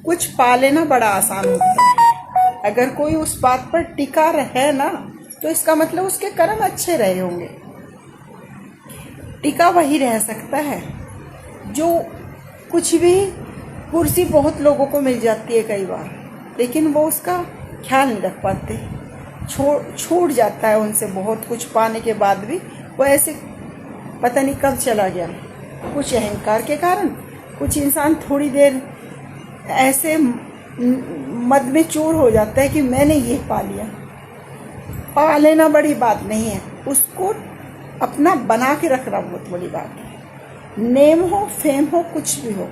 कुछ पा लेना बड़ा आसान होता है। अगर कोई उस बात पर टिका रहे ना, तो इसका मतलब उसके कर्म अच्छे रहे होंगे। टिका वही रह सकता है जो कुछ भी, कुर्सी बहुत लोगों को मिल जाती है कई बार, लेकिन वो उसका ख्याल नहीं रख पाते, छूट जाता है उनसे। बहुत कुछ पाने के बाद भी वो ऐसे पता नहीं कब चला गया। कुछ अहंकार के कारण कुछ इंसान थोड़ी देर ऐसे मद में चूर हो जाता है कि मैंने ये पा लिया। पा लेना बड़ी बात नहीं है, उसको अपना बना के रखना बहुत बड़ी बात है। नेम हो, फेम हो, कुछ भी हो।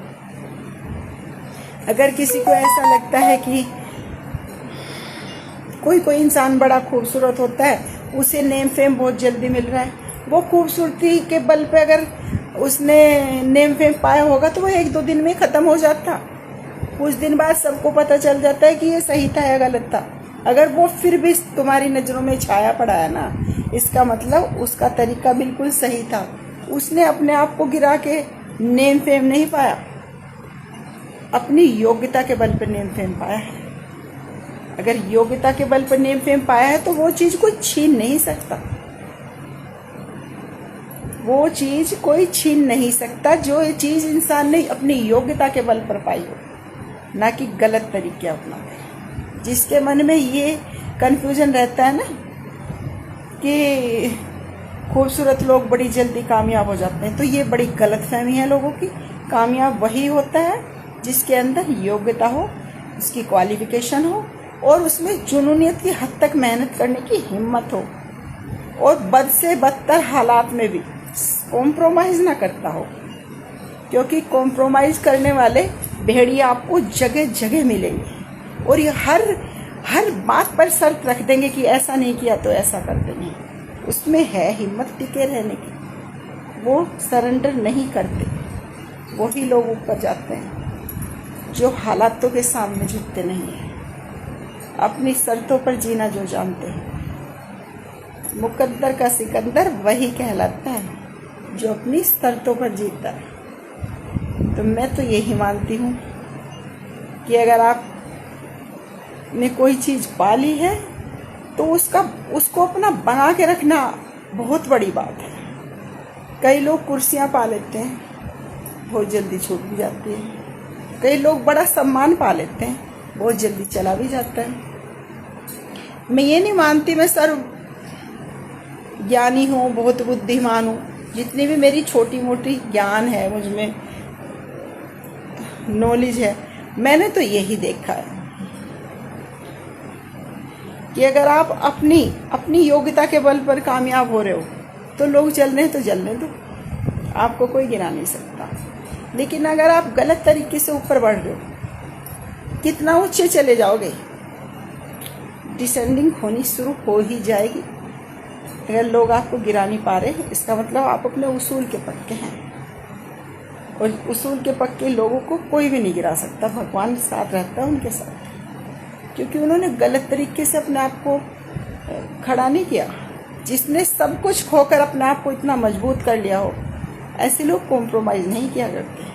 अगर किसी को ऐसा लगता है कि कोई इंसान बड़ा खूबसूरत होता है, उसे नेम फेम बहुत जल्दी मिल रहा है, वो खूबसूरती के बल पे अगर उसने नेम फेम पाया होगा तो वो 1-2 दिन में ख़त्म हो जाता। कुछ दिन बाद सबको पता चल जाता है कि ये सही था या गलत था। अगर वो फिर भी तुम्हारी नज़रों में छाया पड़ा है ना, इसका मतलब उसका तरीका बिल्कुल सही था। उसने अपने आप को गिरा के नेम फेम नहीं पाया, अपनी योग्यता के बल पर नेम फेम पाया है। अगर योग्यता के बल पर नेम फेम पाया है तो वो चीज़ कोई छीन नहीं सकता। वो चीज़ कोई छीन नहीं सकता जो ये चीज़ इंसान ने अपनी योग्यता के बल पर पाई हो, ना कि गलत तरीके अपनाते। जिसके मन में ये कन्फ्यूजन रहता है ना कि खूबसूरत लोग बड़ी जल्दी कामयाब हो जाते हैं, तो ये बड़ी गलत फहमी है लोगों की। कामयाब वही होता है जिसके अंदर योग्यता हो, उसकी क्वालिफिकेशन हो, और उसमें जुनूनियत की हद तक मेहनत करने की हिम्मत हो, और बद से बदतर हालात में भी कॉम्प्रोमाइज़ ना करता हो। क्योंकि कॉम्प्रोमाइज़ करने वाले भेड़िया आपको जगह जगह मिलेंगे, और ये हर बात पर शर्त रख देंगे कि ऐसा नहीं किया तो ऐसा कर देंगे। उसमें है हिम्मत टिके रहने की। वो सरेंडर नहीं करते। वही लोग ऊपर जाते हैं जो हालातों के सामने झुकते नहीं हैं, अपनी शर्तों पर जीना जो जानते हैं। मुकद्दर का सिकंदर वही कहलाता है जो अपनी शर्तों पर जीता है। तो मैं तो यही मानती हूँ कि अगर आपने कोई चीज़ पा ली है तो उसको अपना बना के रखना बहुत बड़ी बात है। कई लोग कुर्सियाँ पा लेते हैं, बहुत जल्दी छूट भी जाती है। कई लोग बड़ा सम्मान पा लेते हैं, बहुत जल्दी चला भी जाता है। मैं ये नहीं मानती मैं सर्व ज्ञानी हूँ, बहुत बुद्धिमान हूँ। जितनी भी मेरी छोटी मोटी ज्ञान है, मुझ में नॉलेज है, मैंने तो यही देखा है कि अगर आप अपनी योग्यता के बल पर कामयाब हो रहे हो तो लोग चल रहे हैं तो चलने दो, आपको कोई गिरा नहीं सकता। लेकिन अगर आप गलत तरीके से ऊपर बढ़ रहे हो, कितना ऊंचे चले जाओगे, डिसेंडिंग होनी शुरू हो ही जाएगी। अगर लोग आपको गिरा नहीं पा रहे, इसका मतलब आप अपने उसूल के पक्के हैं, और उसूल के पक्के लोगों को कोई भी नहीं गिरा सकता। भगवान साथ रहता है उनके साथ, क्योंकि उन्होंने गलत तरीके से अपने आप को खड़ा नहीं किया। जिसने सब कुछ खोकर अपने आप को इतना मजबूत कर लिया हो, ऐसे लोग कॉम्प्रोमाइज़ नहीं किया करते।